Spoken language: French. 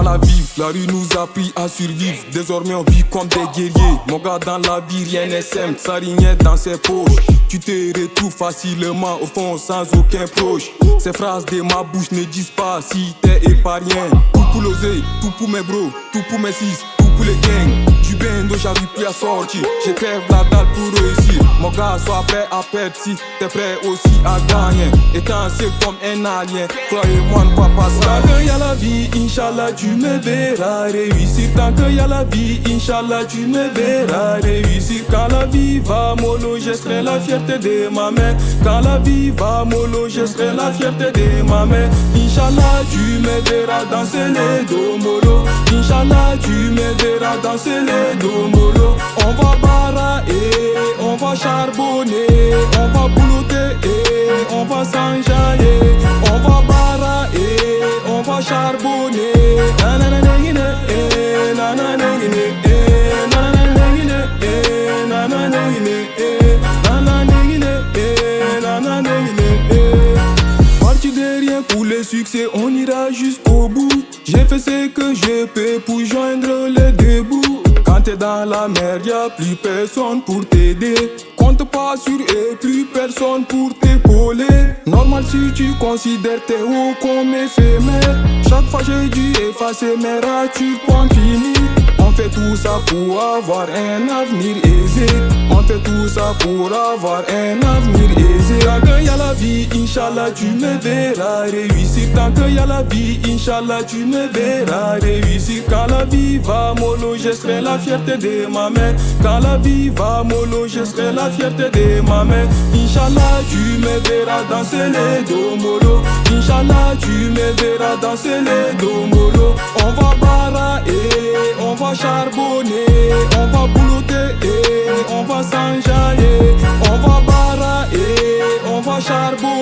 à la vivre, la rue nous a appris à survivre. Désormais on vit comme des guerriers. Mon gars dans la vie rien n'est simple, ça rien dans ses poches. Tu te retrouves facilement au fond sans aucun proche. Ces phrases de ma bouche ne disent pas si t'es épargné. Tout pour l'oseille, tout pour mes bros, tout pour mes sis, tout pour les gangs. Du bendo j'arrive plus à sortir, je crève la dalle pour réussir. Mon gars sois prêt à perdre si t'es prêt aussi à gagner. Étant seul comme un alien, croyez-moi ne va pas se Tant qu'il y a la vie, Inch'Allah tu me verras réussir. Tant qu'il y a la vie, Inch'Allah tu me verras réussir. Quand la vie va mollo, je serai la fierté de ma mère. Quand la vie va mollo, je serai la fierté de ma mère. Inch'Allah tu me verras danser les dos mollo. Inch'Allah tu me verras danser les dos mollo. On va barraer, on va charbonner, on va boulotter, on va s'enjailler. On va barraer, on va charbonner. Parti de rien pour le succès, on ira jusqu'au bout. J'ai fait ce que je peux pour joindre les deux bouts. Quand t'es dans la merde, y'a plus personne pour t'aider. Compte pas sur eux, plus personne pour t'épauler. Normal si tu considères tes hauts comme éphémères. Chaque fois j'ai dû effacer mes ratures pour en finir. On fait tout ça pour avoir un avenir aisé. On fait tout ça pour avoir un avenir aisé. Tant qu'il y a la vie, Inch'Allah tu me verras réussir. Tant qu'il y a la vie, Inch'Allah tu me verras réussir. Quand la vie va mollo, je serai la fierté de ma mère. Quand la vie va mollo, je serai la fierté de ma mère. Inch'Allah tu me verras danser les dos mollo. Inch'Allah tu me verras danser les dos mollo. On va barraer, on va charbonner, on va boulotter, on va s'enjailler. On va barraer, on va charbonner.